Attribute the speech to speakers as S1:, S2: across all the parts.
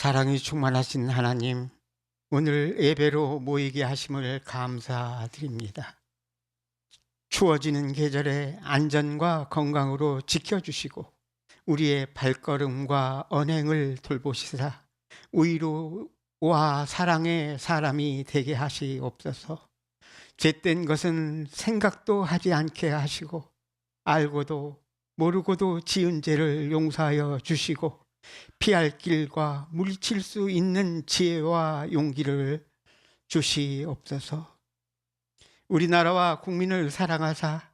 S1: 사랑이 충만하신 하나님, 오늘 예배로 모이게 하심을 감사드립니다. 추워지는 계절에 안전과 건강으로 지켜주시고 우리의 발걸음과 언행을 돌보시사 의로와 사랑의 사람이 되게 하시옵소서. 죄된 것은 생각도 하지 않게 하시고 알고도 모르고도 지은 죄를 용서하여 주시고 피할 길과 물리칠 수 있는 지혜와 용기를 주시옵소서. 우리나라와 국민을 사랑하사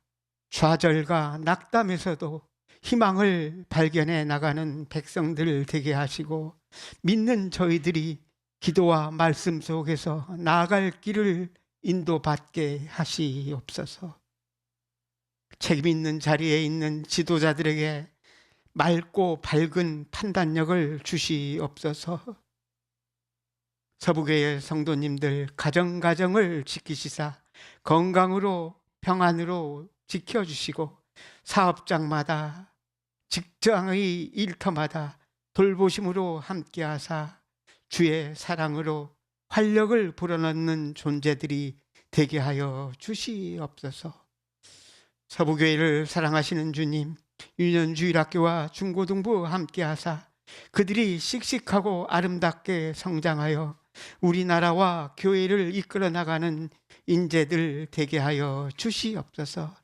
S1: 좌절과 낙담에서도 희망을 발견해 나가는 백성들 되게 하시고 믿는 저희들이 기도와 말씀 속에서 나아갈 길을 인도받게 하시옵소서. 책임 있는 자리에 있는 지도자들에게 맑고 밝은 판단력을 주시옵소서. 서부교회 성도님들 가정을 지키시사 건강으로 평안으로 지켜주시고 사업장마다 직장의 일터마다 돌보심으로 함께하사 주의 사랑으로 활력을 불어넣는 존재들이 되게 하여 주시옵소서. 서부교회를 사랑하시는 주님, 유년주일학교와 중고등부 함께하사 그들이 씩씩하고 아름답게 성장하여 우리나라와 교회를 이끌어 나가는 인재들 되게 하여 주시옵소서.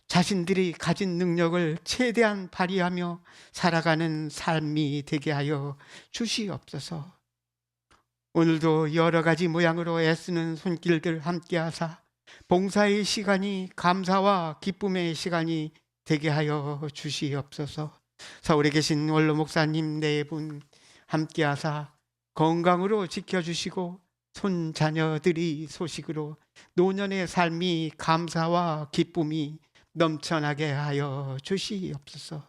S1: 자신들이 가진 능력을 최대한 발휘하며 살아가는 삶이 되게 하여 주시옵소서. 오늘도 여러 가지 모양으로 애쓰는 손길들 함께하사 봉사의 시간이 감사와 기쁨의 시간이 되게 하여 주시옵소서. 서울에 계신 원로 목사님 네 분 함께하사 건강으로 지켜주시고 손자녀들이 소식으로 노년의 삶이 감사와 기쁨이 넘쳐나게 하여 주시옵소서.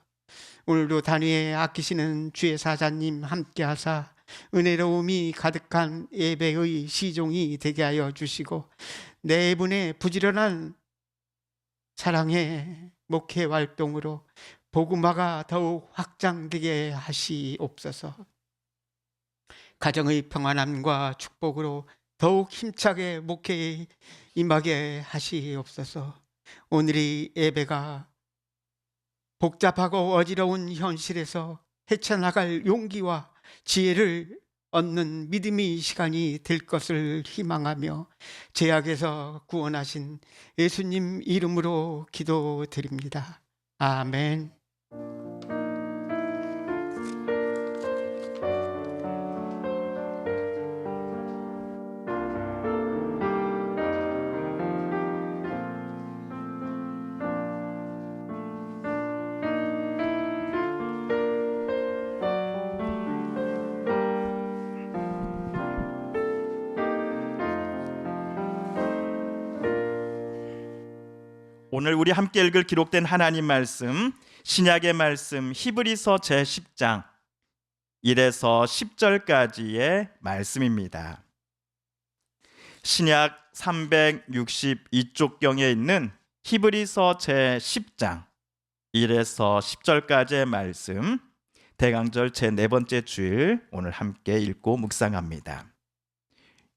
S1: 오늘도 단위에 아끼시는 주의 사자님 함께하사 은혜로움이 가득한 예배의 시종이 되게 하여 주시고 네 분의 부지런한 사랑의 목회 활동으로 복음화가 더욱 확장되게 하시옵소서. 가정의 평안함과 축복으로 더욱 힘차게 목회에 임하게 하시옵소서. 오늘의 예배가 복잡하고 어지러운 현실에서 헤쳐나갈 용기와 지혜를 얻는 믿음의 시간이 될 것을 희망하며 죄악에서 구원하신 예수님 이름으로 기도드립니다. 아멘.
S2: 오늘 우리 함께 읽을 기록된 하나님 말씀, 신약의 말씀 히브리서 제10장 1에서 10절까지의 말씀입니다. 신약 362쪽경에 있는 히브리서 제10장 1에서 10절까지의 말씀, 대강절 제4번째 주일 오늘 함께 읽고 묵상합니다.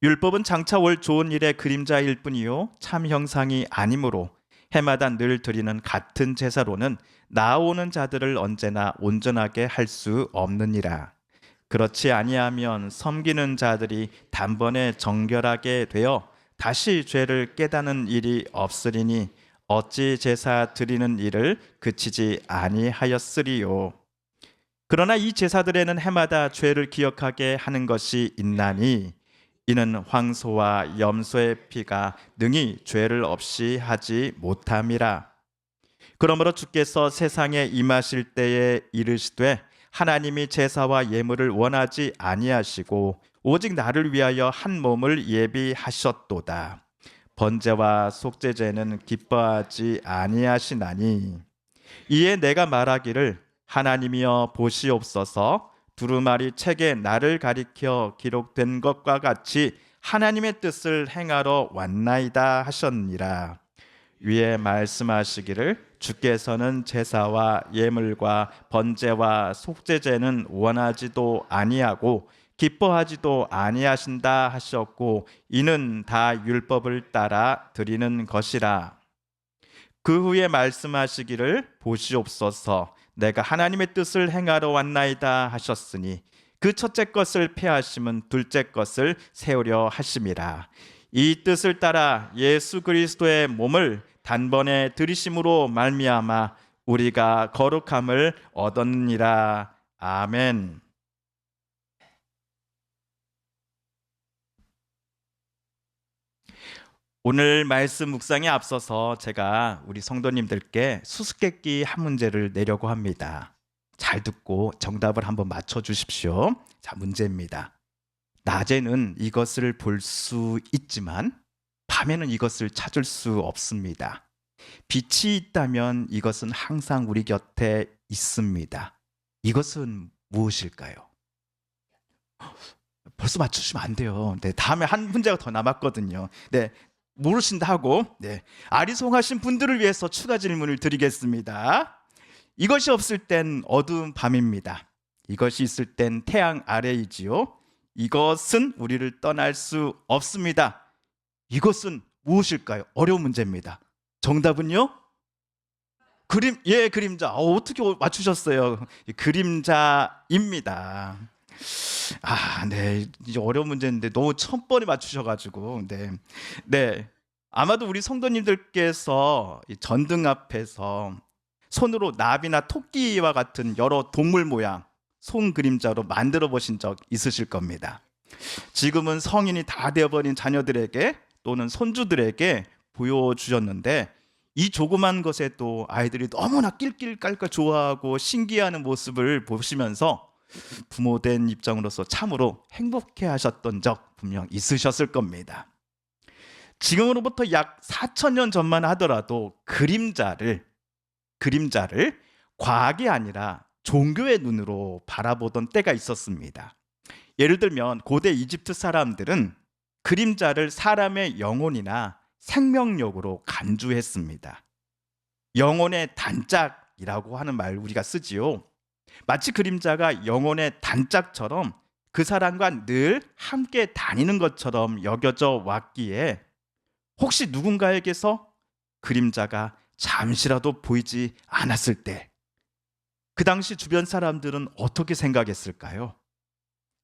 S2: 율법은 장차 올 좋은 일의 그림자일 뿐이요 참 형상이 아니므로 해마다 늘 드리는 같은 제사로는 나아오는 자들을 언제나 온전하게 할 수 없느니라. 그렇지 아니하면 섬기는 자들이 단번에 정결하게 되어 다시 죄를 깨닫는 일이 없으리니 어찌 제사 드리는 일을 그치지 아니하였으리요. 그러나 이 제사들에는 해마다 죄를 기억하게 하는 것이 있나니 이는 황소와 염소의 피가 능히 죄를 없이 하지 못함이라. 그러므로 주께서 세상에 임하실 때에 이르시되 하나님이 제사와 예물을 원하지 아니하시고 오직 나를 위하여 한 몸을 예비하셨도다. 번제와 속죄제는 기뻐하지 아니하시나니 이에 내가 말하기를 하나님이여 보시옵소서. 두루마리 책에 나를 가리켜 기록된 것과 같이 하나님의 뜻을 행하러 왔나이다 하셨니라. 위에 말씀하시기를 주께서는 제사와 예물과 번제와 속죄제는 원하지도 아니하고 기뻐하지도 아니하신다 하셨고 이는 다 율법을 따라 드리는 것이라. 그 후에 말씀하시기를 보시옵소서 내가 하나님의 뜻을 행하러 왔나이다 하셨으니 그 첫째 것을 폐하심은 둘째 것을 세우려 하심이라. 이 뜻을 따라 예수 그리스도의 몸을 단번에 들이심으로 말미암아 우리가 거룩함을 얻었느니라. 아멘. 오늘 말씀 묵상에 앞서서 제가 우리 성도님들께 수수께끼 한 문제를 내려고 합니다. 잘 듣고 정답을 한번 맞춰 주십시오. 자, 문제입니다. 낮에는 이것을 볼 수 있지만 밤에는 이것을 찾을 수 없습니다. 빛이 있다면 이것은 항상 우리 곁에 있습니다. 이것은 무엇일까요? 벌써 맞추시면 안 돼요. 네, 다음에 한 문제가 더 남았거든요. 네, 모르신다 하고 아리송하신 분들을 위해서 추가 질문을 드리겠습니다. 이것이 없을 땐 어두운 밤입니다. 이것이 있을 땐 태양 아래이지요. 이것은 우리를 떠날 수 없습니다. 이것은 무엇일까요? 어려운 문제입니다. 정답은요? 그림자. 어떻게 맞추셨어요? 그림자입니다. 네, 이제 어려운 문제인데 너무 천번에 맞추셔가지고, 네, 아마도 우리 성도님들께서 이 전등 앞에서 손으로 나비나 토끼와 같은 여러 동물 모양 손 그림자로 만들어 보신 적 있으실 겁니다. 지금은 성인이 다 되어버린 자녀들에게 또는 손주들에게 보여주셨는데 이 조그만 것에도 아이들이 너무나 낄낄깔깔 좋아하고 신기해하는 모습을 보시면서 부모된 입장으로서 참으로 행복해 하셨던 적 분명 있으셨을 겁니다. 지금으로부터 약 4,000년 전만 하더라도 그림자를 과학이 아니라 종교의 눈으로 바라보던 때가 있었습니다. 예를 들면 고대 이집트 사람들은 그림자를 사람의 영혼이나 생명력으로 간주했습니다. 영혼의 단짝이라고 하는 말 우리가 쓰지요. 마치 그림자가 영혼의 단짝처럼 그 사람과 늘 함께 다니는 것처럼 여겨져 왔기에 혹시 누군가에게서 그림자가 잠시라도 보이지 않았을 때 그 당시 주변 사람들은 어떻게 생각했을까요?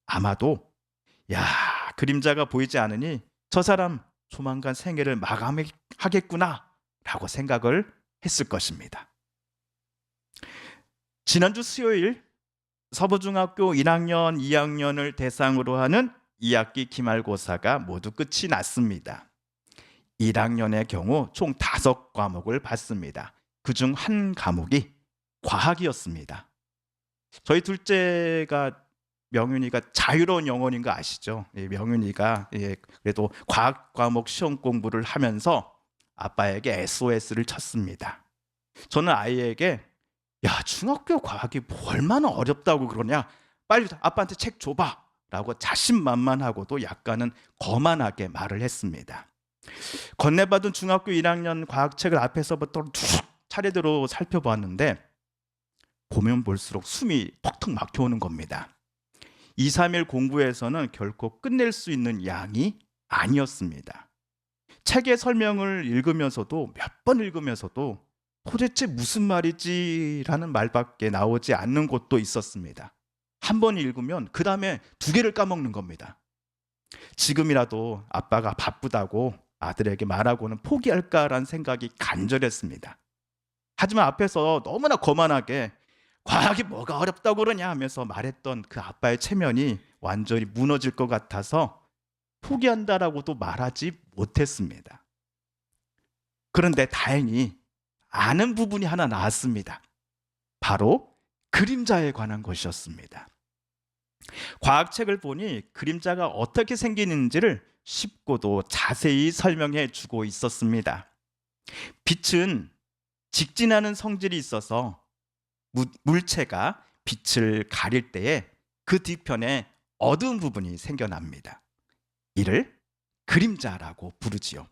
S2: 아마도 그림자가 보이지 않으니 저 사람 조만간 생애를 마감하겠구나 라고 생각을 했을 것입니다. 지난주 수요일 서부중학교 1학년, 2학년을 대상으로 하는 2학기 기말고사가 모두 끝이 났습니다. 1학년의 경우 총 5과목을 봤습니다. 그중 한 과목이 과학이었습니다. 저희 둘째가 명윤이가 자유로운 영혼인 거 아시죠? 명윤이가 그래도 과학 과목 시험 공부를 하면서 아빠에게 SOS를 쳤습니다. 저는 아이에게 중학교 과학이 얼마나 어렵다고 그러냐, 빨리 아빠한테 책 줘봐 라고 자신만만하고도 약간은 거만하게 말을 했습니다. 건네받은 중학교 1학년 과학책을 앞에서부터 쭉 차례대로 살펴보았는데 보면 볼수록 숨이 턱턱 막혀오는 겁니다. 2, 3일 공부에서는 결코 끝낼 수 있는 양이 아니었습니다. 책의 설명을 읽으면서도 몇 번 읽으면서도 도대체 무슨 말이지? 라는 말밖에 나오지 않는 곳도 있었습니다. 한 번 읽으면 그 다음에 2개를 까먹는 겁니다. 지금이라도 아빠가 바쁘다고 아들에게 말하고는 포기할까라는 생각이 간절했습니다. 하지만 앞에서 너무나 거만하게 과학이 뭐가 어렵다고 그러냐 하면서 말했던 그 아빠의 체면이 완전히 무너질 것 같아서 포기한다라고도 말하지 못했습니다. 그런데 다행히 아는 부분이 하나 나왔습니다. 바로 그림자에 관한 것이었습니다. 과학책을 보니 그림자가 어떻게 생기는지를 쉽고도 자세히 설명해 주고 있었습니다. 빛은 직진하는 성질이 있어서 물체가 빛을 가릴 때에 그 뒤편에 어두운 부분이 생겨납니다. 이를 그림자라고 부르지요.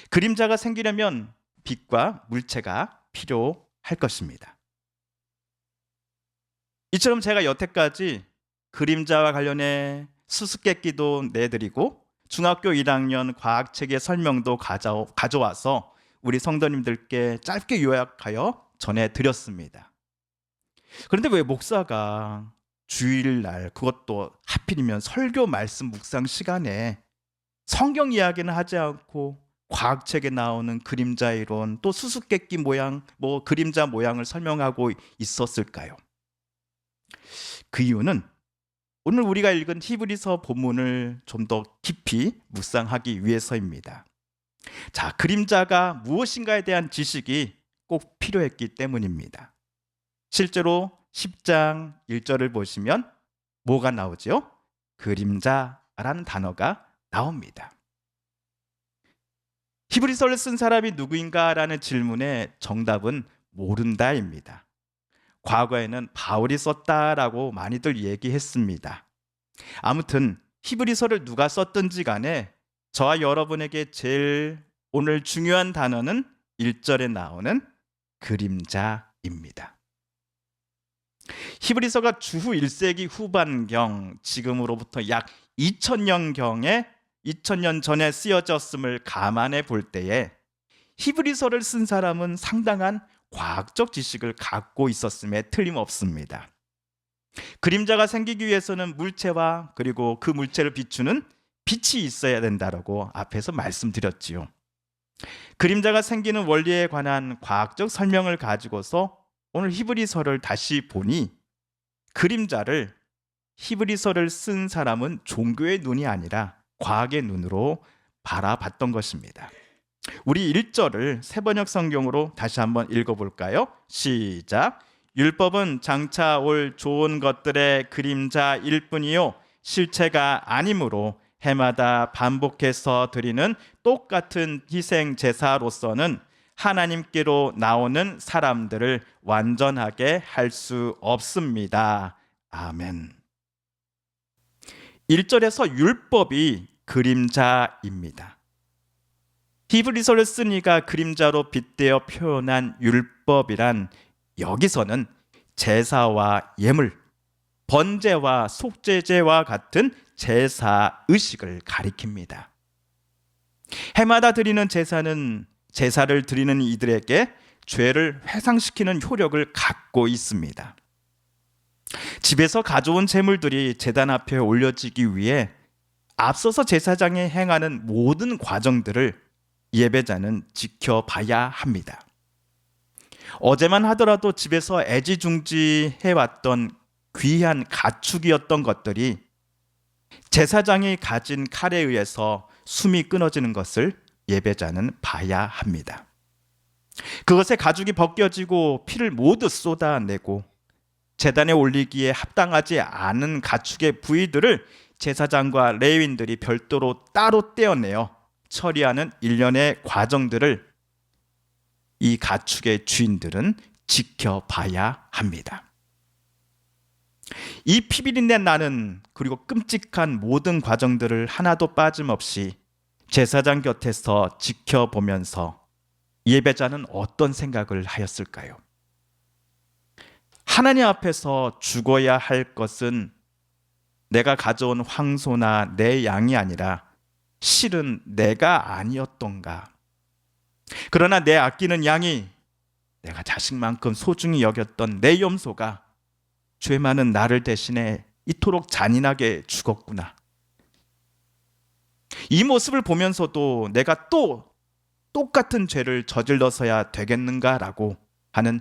S2: 그림자가 생기려면 빛과 물체가 필요할 것입니다. 이처럼 제가 여태까지 그림자와 관련해 수수께끼도 내드리고 중학교 1학년 과학책의 설명도 가져와서 우리 성도님들께 짧게 요약하여 전해드렸습니다. 그런데 왜 목사가 주일날, 그것도 하필이면 설교 말씀 묵상 시간에 성경 이야기는 하지 않고 과학책에 나오는 그림자 이론, 또 수수께끼 모양, 그림자 모양을 설명하고 있었을까요? 그 이유는 오늘 우리가 읽은 히브리서 본문을 좀 더 깊이 묵상하기 위해서입니다. 자, 그림자가 무엇인가에 대한 지식이 꼭 필요했기 때문입니다. 실제로 10장 1절을 보시면 뭐가 나오죠? 그림자라는 단어가 나옵니다. 히브리서를 쓴 사람이 누구인가라는 질문의 정답은 모른다입니다. 과거에는 바울이 썼다라고 많이들 얘기했습니다. 아무튼 히브리서를 누가 썼든지 간에 저와 여러분에게 제일 오늘 중요한 단어는 1절에 나오는 그림자입니다. 히브리서가 주후 1세기 후반경, 지금으로부터 약 2000년 전에 쓰여졌음을 감안해 볼 때에 히브리서를 쓴 사람은 상당한 과학적 지식을 갖고 있었음에 틀림없습니다. 그림자가 생기기 위해서는 물체와 그리고 그 물체를 비추는 빛이 있어야 된다라고 앞에서 말씀드렸지요. 그림자가 생기는 원리에 관한 과학적 설명을 가지고서 오늘 히브리서를 다시 보니 그림자를 히브리서를 쓴 사람은 종교의 눈이 아니라 과학의 눈으로 바라봤던 것입니다. 우리 1절을 세번역 성경으로 다시 한번 읽어볼까요? 시작. 율법은 장차 올 좋은 것들의 그림자일 뿐이요 실체가 아니므로 해마다 반복해서 드리는 똑같은 희생 제사로서는 하나님께로 나오는 사람들을 완전하게 할 수 없습니다. 아멘. 1절에서 율법이 그림자입니다. 히브리서를 쓰니가 그림자로 빗대어 표현한 율법이란 여기서는 제사와 예물, 번제와 속죄제와 같은 제사 의식을 가리킵니다. 해마다 드리는 제사는 제사를 드리는 이들에게 죄를 회상시키는 효력을 갖고 있습니다. 집에서 가져온 제물들이 제단 앞에 올려지기 위해 앞서서 제사장이 행하는 모든 과정들을 예배자는 지켜봐야 합니다. 어제만 하더라도 집에서 애지중지해왔던 귀한 가축이었던 것들이 제사장이 가진 칼에 의해서 숨이 끊어지는 것을 예배자는 봐야 합니다. 그것의 가죽이 벗겨지고 피를 모두 쏟아내고 제단에 올리기에 합당하지 않은 가축의 부위들을 제사장과 레위인들이 별도로 따로 떼어내어 처리하는 일련의 과정들을 이 가축의 주인들은 지켜봐야 합니다. 이 피비린내 나는 그리고 끔찍한 모든 과정들을 하나도 빠짐없이 제사장 곁에서 지켜보면서 예배자는 어떤 생각을 하였을까요? 하나님 앞에서 죽어야 할 것은 내가 가져온 황소나 내 양이 아니라 실은 내가 아니었던가? 그러나 내 아끼는 양이 내가 자식만큼 소중히 여겼던 내 염소가 죄 많은 나를 대신해 이토록 잔인하게 죽었구나. 이 모습을 보면서도 내가 또 똑같은 죄를 저질러서야 되겠는가라고 하는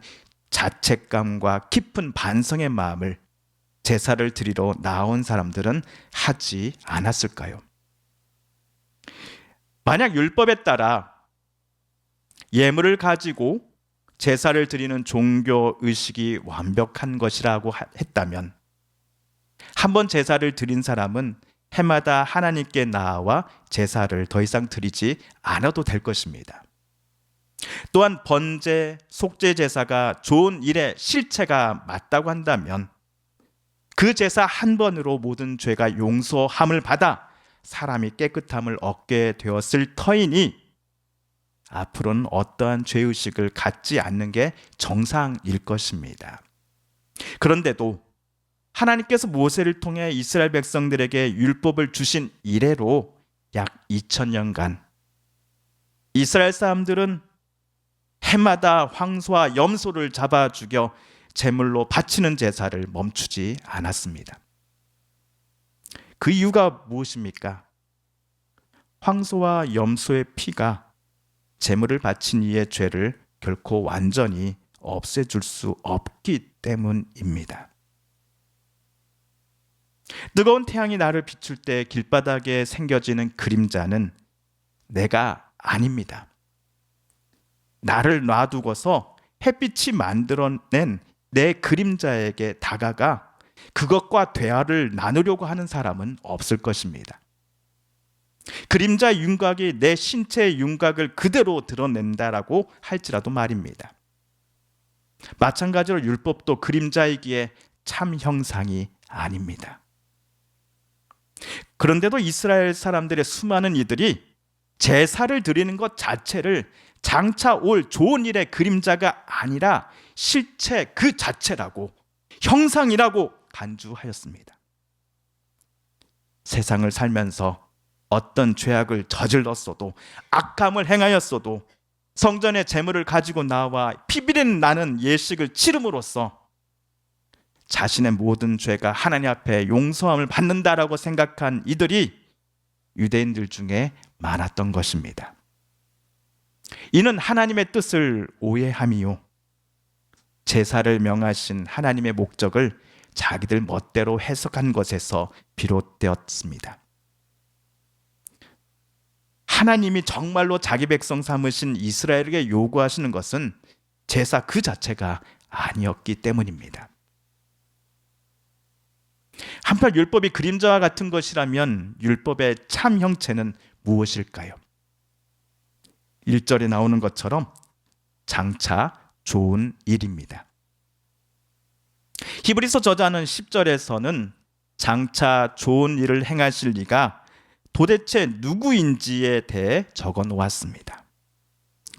S2: 자책감과 깊은 반성의 마음을 제사를 드리러 나온 사람들은 하지 않았을까요? 만약 율법에 따라 예물을 가지고 제사를 드리는 종교 의식이 완벽한 것이라고 했다면 한번 제사를 드린 사람은 해마다 하나님께 나아와 제사를 더 이상 드리지 않아도 될 것입니다. 또한 번제, 속죄 제사가 좋은 일의 실체가 맞다고 한다면 그 제사 한 번으로 모든 죄가 용서함을 받아 사람이 깨끗함을 얻게 되었을 터이니 앞으로는 어떠한 죄의식을 갖지 않는 게 정상일 것입니다. 그런데도 하나님께서 모세를 통해 이스라엘 백성들에게 율법을 주신 이래로 약 2000년간 이스라엘 사람들은 해마다 황소와 염소를 잡아 죽여 제물로 바치는 제사를 멈추지 않았습니다. 그 이유가 무엇입니까? 황소와 염소의 피가 제물을 바친 이의 죄를 결코 완전히 없애줄 수 없기 때문입니다. 뜨거운 태양이 나를 비출 때 길바닥에 생겨지는 그림자는 내가 아닙니다. 나를 놔두고서 햇빛이 만들어낸 내 그림자에게 다가가 그것과 대화를 나누려고 하는 사람은 없을 것입니다. 그림자 윤곽이 내 신체의 윤곽을 그대로 드러낸다라고 할지라도 말입니다. 마찬가지로 율법도 그림자이기에 참 형상이 아닙니다. 그런데도 이스라엘 사람들의 수많은 이들이 제사를 드리는 것 자체를 장차 올 좋은 일의 그림자가 아니라 실체 그 자체라고, 형상이라고 간주하였습니다. 세상을 살면서 어떤 죄악을 저질렀어도, 악함을 행하였어도 성전의 제물을 가지고 나와 피비린 나는 예식을 치름으로써 자신의 모든 죄가 하나님 앞에 용서함을 받는다라고 생각한 이들이 유대인들 중에 많았던 것입니다. 이는 하나님의 뜻을 오해함이요, 제사를 명하신 하나님의 목적을 자기들 멋대로 해석한 것에서 비롯되었습니다. 하나님이 정말로 자기 백성 삼으신 이스라엘에게 요구하시는 것은 제사 그 자체가 아니었기 때문입니다. 한편 율법이 그림자와 같은 것이라면 율법의 참 형체는 무엇일까요? 1절에 나오는 것처럼 장차 좋은 일입니다. 히브리서 저자는 10절에서는 장차 좋은 일을 행하실 리가 도대체 누구인지에 대해 적어 놓았습니다.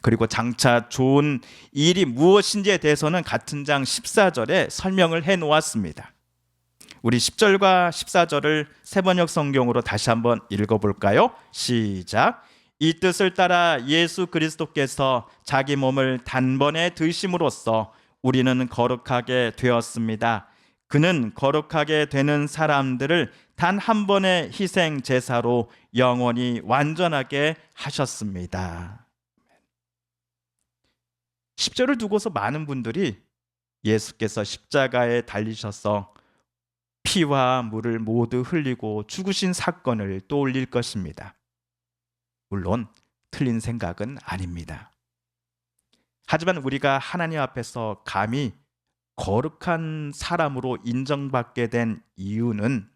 S2: 그리고 장차 좋은 일이 무엇인지에 대해서는 같은 장 14절에 설명을 해 놓았습니다. 우리 10절과 14절을 세번역 성경으로 다시 한번 읽어볼까요? 시작. 이 뜻을 따라 예수 그리스도께서 자기 몸을 단번에 드심으로써 우리는 거룩하게 되었습니다. 그는 거룩하게 되는 사람들을 단 한 번의 희생 제사로 영원히 완전하게 하셨습니다. 10절을 두고서 많은 분들이 예수께서 십자가에 달리셔서 피와 물을 모두 흘리고 죽으신 사건을 떠올릴 것입니다. 물론 틀린 생각은 아닙니다. 하지만 우리가 하나님 앞에서 감히 거룩한 사람으로 인정받게 된 이유는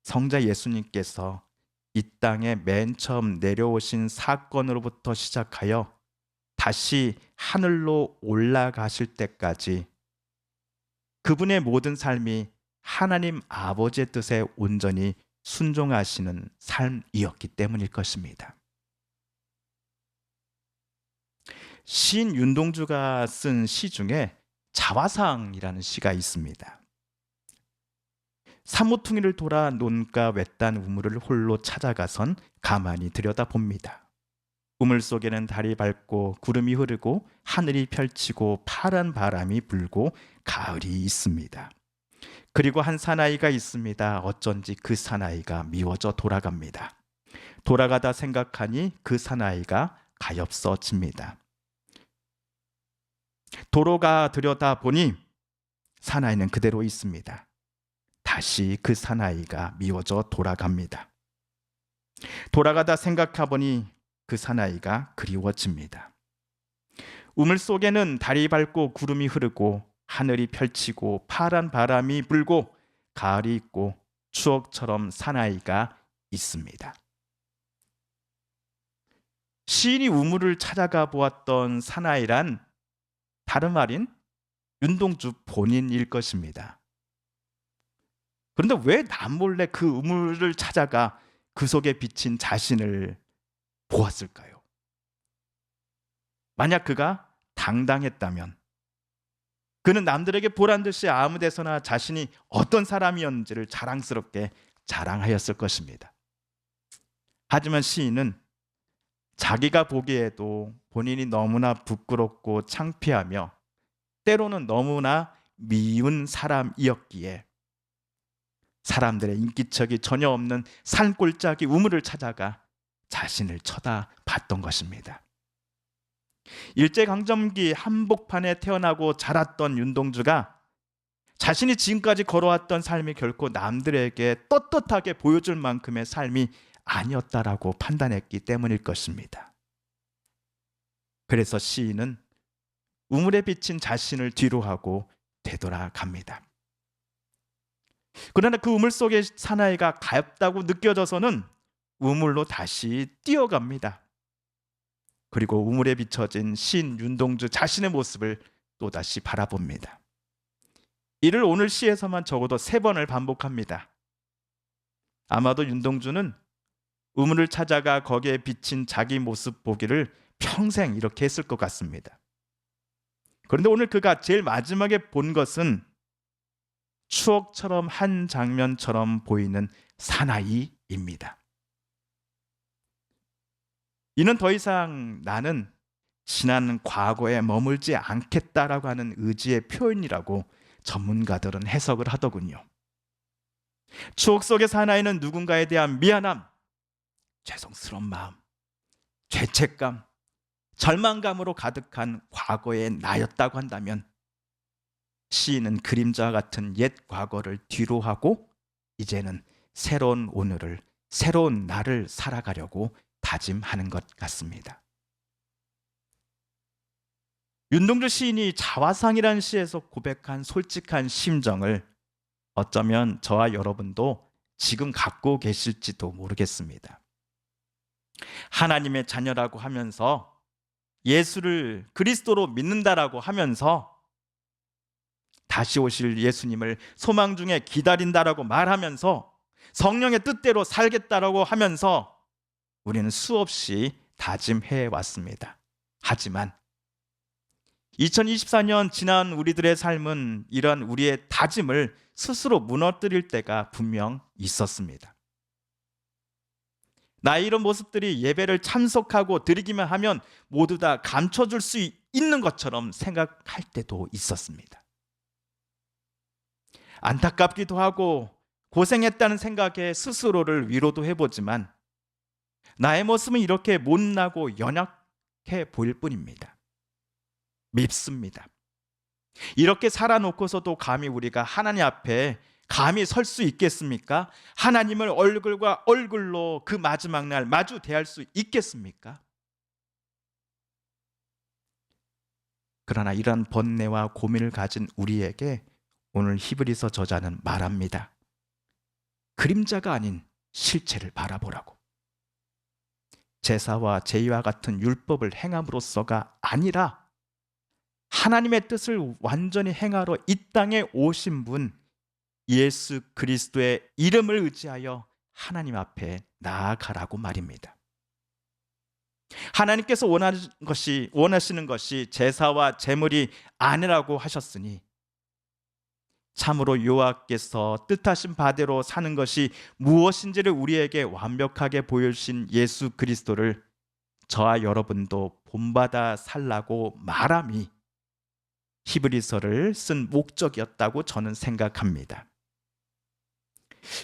S2: 성자 예수님께서 이 땅에 맨 처음 내려오신 사건으로부터 시작하여 다시 하늘로 올라가실 때까지 그분의 모든 삶이 하나님 아버지의 뜻에 온전히 순종하시는 삶이었기 때문일 것입니다. 시인 윤동주가 쓴 시 중에 자화상이라는 시가 있습니다. 사모퉁이를 돌아 논가 외딴 우물을 홀로 찾아가선 가만히 들여다봅니다. 우물 속에는 달이 밝고 구름이 흐르고 하늘이 펼치고 파란 바람이 불고 가을이 있습니다. 그리고 한 사나이가 있습니다. 어쩐지 그 사나이가 미워져 돌아갑니다. 돌아가다 생각하니 그 사나이가 가엾어집니다. 도로가 들여다보니 사나이는 그대로 있습니다. 다시 그 사나이가 미워져 돌아갑니다. 돌아가다 생각해보니 그 사나이가 그리워집니다. 우물 속에는 달이 밝고 구름이 흐르고 하늘이 펼치고 파란 바람이 불고 가을이 있고 추억처럼 사나이가 있습니다. 시인이 우물을 찾아가 보았던 사나이란 다름 아닌 윤동주 본인일 것입니다. 그런데 왜 남몰래 그 우물을 찾아가 그 속에 비친 자신을 보았을까요? 만약 그가 당당했다면, 그는 남들에게 보란 듯이 아무 데서나 자신이 어떤 사람이었는지를 자랑스럽게 자랑하였을 것입니다. 하지만 시인은 자기가 보기에도 본인이 너무나 부끄럽고 창피하며 때로는 너무나 미운 사람이었기에 사람들의 인기척이 전혀 없는 산골짜기 우물을 찾아가 자신을 쳐다봤던 것입니다. 일제강점기 한복판에 태어나고 자랐던 윤동주가 자신이 지금까지 걸어왔던 삶이 결코 남들에게 떳떳하게 보여줄 만큼의 삶이 아니었다라고 판단했기 때문일 것입니다. 그래서 시인은 우물에 비친 자신을 뒤로하고 되돌아갑니다. 그러나 그 우물 속의 사나이가 가엽다고 느껴져서는 우물로 다시 뛰어갑니다. 그리고 우물에 비춰진 시인 윤동주 자신의 모습을 또다시 바라봅니다. 이를 오늘 시에서만 적어도 3번을 반복합니다. 아마도 윤동주는 우물을 찾아가 거기에 비친 자기 모습 보기를 평생 이렇게 했을 것 같습니다. 그런데 오늘 그가 제일 마지막에 본 것은 추억처럼 한 장면처럼 보이는 사나이입니다. 이는 더 이상 나는 지난 과거에 머물지 않겠다라고 하는 의지의 표현이라고 전문가들은 해석을 하더군요. 추억 속의 사나이는 누군가에 대한 미안함, 죄송스러운 마음, 죄책감, 절망감으로 가득한 과거의 나였다고 한다면 시인은 그림자와 같은 옛 과거를 뒤로하고 이제는 새로운 오늘을, 새로운 나를 살아가려고 다짐하는 것 같습니다. 윤동주 시인이 자화상이라는 시에서 고백한 솔직한 심정을 어쩌면 저와 여러분도 지금 갖고 계실지도 모르겠습니다. 하나님의 자녀라고 하면서 예수를 그리스도로 믿는다라고 하면서 다시 오실 예수님을 소망 중에 기다린다라고 말하면서 성령의 뜻대로 살겠다라고 하면서 우리는 수없이 다짐해 왔습니다. 하지만 2024년 지난 우리들의 삶은 이러한 우리의 다짐을 스스로 무너뜨릴 때가 분명 있었습니다. 나의 이런 모습들이 예배를 참석하고 드리기만 하면 모두 다 감춰줄 수 있는 것처럼 생각할 때도 있었습니다. 안타깝기도 하고 고생했다는 생각에 스스로를 위로도 해보지만 나의 모습은 이렇게 못나고 연약해 보일 뿐입니다. 밉습니다. 이렇게 살아놓고서도 감히 우리가 하나님 앞에 감히 설 수 있겠습니까? 하나님을 얼굴과 얼굴로 그 마지막 날 마주 대할 수 있겠습니까? 그러나 이러한 번뇌와 고민을 가진 우리에게 오늘 히브리서 저자는 말합니다. 그림자가 아닌 실체를 바라보라고. 제사와 제의와 같은 율법을 행함으로써가 아니라 하나님의 뜻을 완전히 행하러 이 땅에 오신 분 예수 그리스도의 이름을 의지하여 하나님 앞에 나아가라고 말입니다. 하나님께서 원하시는 것이 제사와 제물이 아니라고 하셨으니 참으로 여호와께서 뜻하신 바대로 사는 것이 무엇인지를 우리에게 완벽하게 보여주신 예수 그리스도를 저와 여러분도 본받아 살라고 말함이 히브리서를 쓴 목적이었다고 저는 생각합니다.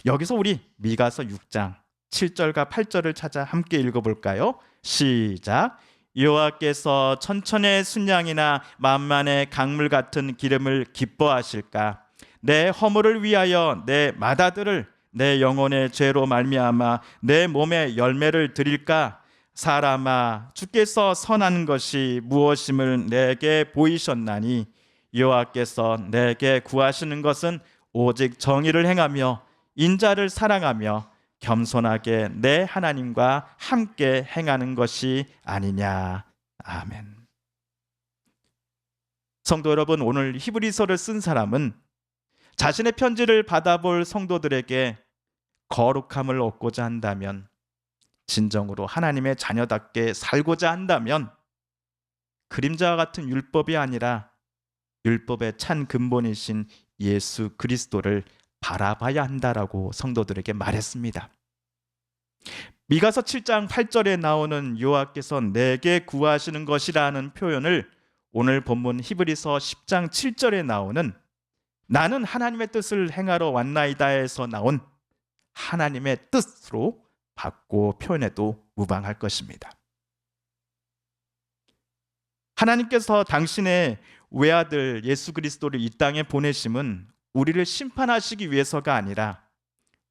S2: 여기서 우리 미가서 6장 7절과 8절을 찾아 함께 읽어볼까요? 시작. 여호와께서 천천의 순양이나 만만의 강물 같은 기름을 기뻐하실까? 내 허물을 위하여 내 맏아들을 내 영혼의 죄로 말미암아 내 몸에 열매를 드릴까? 사람아, 주께서 선한 것이 무엇임을 내게 보이셨나니 여호와께서 내게 구하시는 것은 오직 정의를 행하며 인자를 사랑하며 겸손하게 내 하나님과 함께 행하는 것이 아니냐. 아멘. 성도 여러분, 오늘 히브리서를 쓴 사람은 자신의 편지를 받아볼 성도들에게 거룩함을 얻고자 한다면, 진정으로 하나님의 자녀답게 살고자 한다면 그림자와 같은 율법이 아니라 율법의 찬 근본이신 예수 그리스도를 바라봐야 한다라고 성도들에게 말했습니다. 미가서 7장 8절에 나오는 여호와께서 내게 구하시는 것이라는 표현을 오늘 본문 히브리서 10장 7절에 나오는 나는 하나님의 뜻을 행하러 왔나이다에서 나온 하나님의 뜻으로 바꿔 표현해도 무방할 것입니다. 하나님께서 당신의 외아들 예수 그리스도를 이 땅에 보내심은 우리를 심판하시기 위해서가 아니라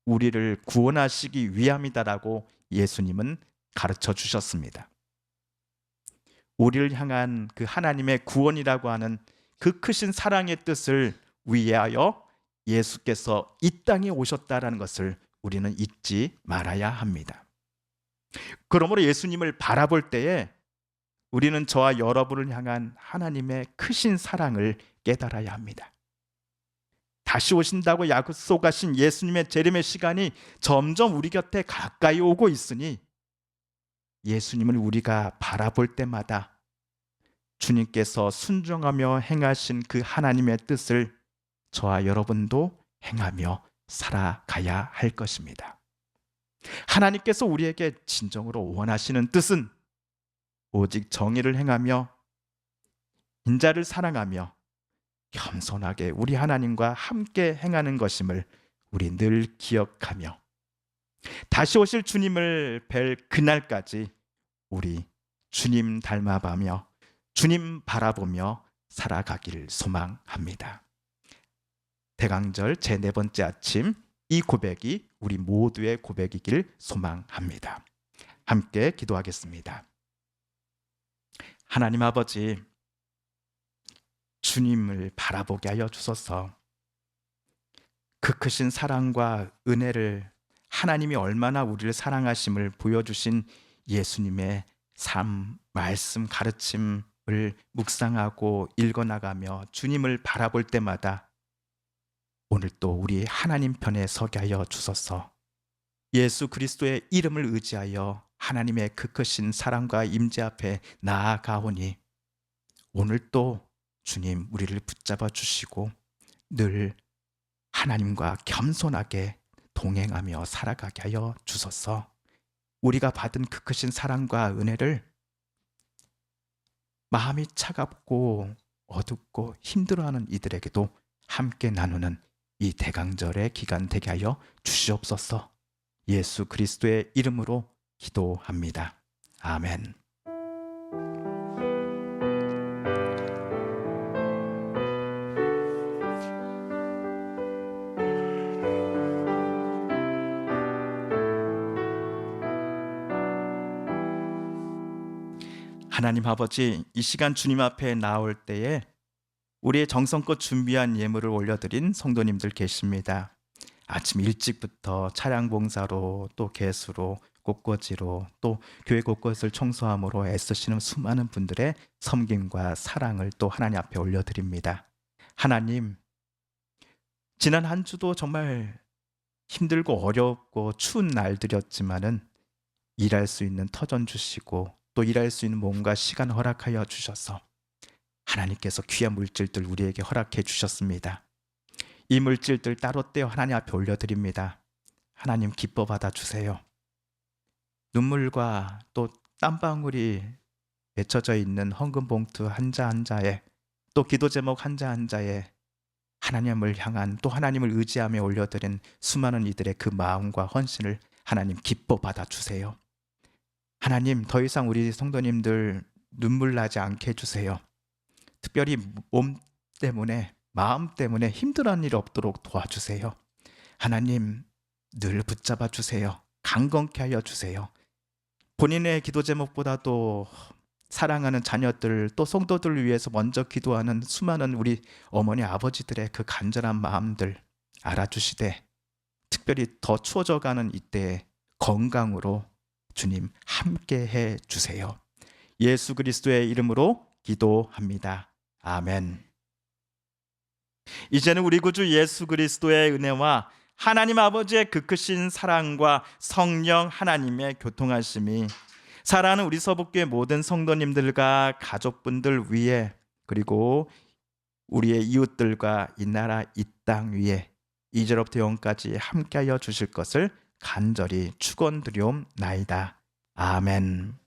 S2: 우리를 구원하시기 위함이다라고 예수님은 가르쳐 주셨습니다. 우리를 향한 그 하나님의 구원이라고 하는 그 크신 사랑의 뜻을 위하여 예수께서 이 땅에 오셨다라는 것을 우리는 잊지 말아야 합니다. 그러므로 예수님을 바라볼 때에 우리는 저와 여러분을 향한 하나님의 크신 사랑을 깨달아야 합니다. 다시 오신다고 약속하신 예수님의 재림의 시간이 점점 우리 곁에 가까이 오고 있으니 예수님을 우리가 바라볼 때마다 주님께서 순종하며 행하신 그 하나님의 뜻을 저와 여러분도 행하며 살아가야 할 것입니다. 하나님께서 우리에게 진정으로 원하시는 뜻은 오직 정의를 행하며 인자를 사랑하며 겸손하게 우리 하나님과 함께 행하는 것임을 우리 늘 기억하며 다시 오실 주님을 뵐 그날까지 우리 주님 닮아가며 주님 바라보며 살아가기를 소망합니다. 대강절 제4번째 아침, 이 고백이 우리 모두의 고백이길 소망합니다. 함께 기도하겠습니다. 하나님 아버지, 주님을 바라보게 하여 주소서. 그 크신 사랑과 은혜를, 하나님이 얼마나 우리를 사랑하심을 보여주신 예수님의 삶, 말씀, 가르침을 묵상하고 읽어나가며 주님을 바라볼 때마다 오늘 또 우리 하나님 편에 서게 하여 주소서. 예수 그리스도의 이름을 의지하여 하나님의 그 크신 사랑과 임재 앞에 나아가오니 오늘 또 주님 우리를 붙잡아 주시고 늘 하나님과 겸손하게 동행하며 살아가게 하여 주소서. 우리가 받은 그 크신 사랑과 은혜를 마음이 차갑고 어둡고 힘들어하는 이들에게도 함께 나누는 이 대강절의 기간 되게 하여 주시옵소서. 예수 그리스도의 이름으로 기도합니다. 아멘. 하나님 아버지, 이 시간 주님 앞에 나올 때에 우리의 정성껏 준비한 예물을 올려드린 성도님들 계십니다. 아침 일찍부터 차량 봉사로 또 개수로 꽃꽂이로 또 교회 곳곳을 청소함으로 애쓰시는 수많은 분들의 섬김과 사랑을 또 하나님 앞에 올려드립니다. 하나님, 지난 한 주도 정말 힘들고 어렵고 추운 날들이었지만은 일할 수 있는 터전 주시고 또 일할 수 있는 몸과 시간 허락하여 주셔서 하나님께서 귀한 물질들 우리에게 허락해 주셨습니다. 이 물질들 따로 떼어 하나님 앞에 올려드립니다. 하나님 기뻐 받아주세요. 눈물과 또 땀방울이 맺혀져 있는 헌금 봉투 한자 한자에 또 기도 제목 한자 한자에 하나님을 향한 또 하나님을 의지하며 올려드린 수많은 이들의 그 마음과 헌신을 하나님 기뻐 받아주세요. 하나님, 더 이상 우리 성도님들 눈물 나지 않게 해주세요. 특별히 몸 때문에 마음 때문에 힘들어하는 일 없도록 도와주세요. 하나님, 늘 붙잡아 주세요. 강건케 하여 주세요. 본인의 기도 제목보다도 사랑하는 자녀들 또 성도들을 위해서 먼저 기도하는 수많은 우리 어머니 아버지들의 그 간절한 마음들 알아주시되 특별히 더 추워져가는 이때에 건강으로 주님 함께 해 주세요. 예수 그리스도의 이름으로 기도합니다. 아멘. 이제는 우리 구주 예수 그리스도의 은혜와 하나님 아버지의 그 크신 사랑과 성령 하나님의 교통하심이 사랑하는 우리 서북교회 모든 성도님들과 가족분들 위에 그리고 우리의 이웃들과 이 나라 이 땅 위에 2절부터 영까지 함께하여 주실 것을 간절히 축원드리옵나이다. 아멘.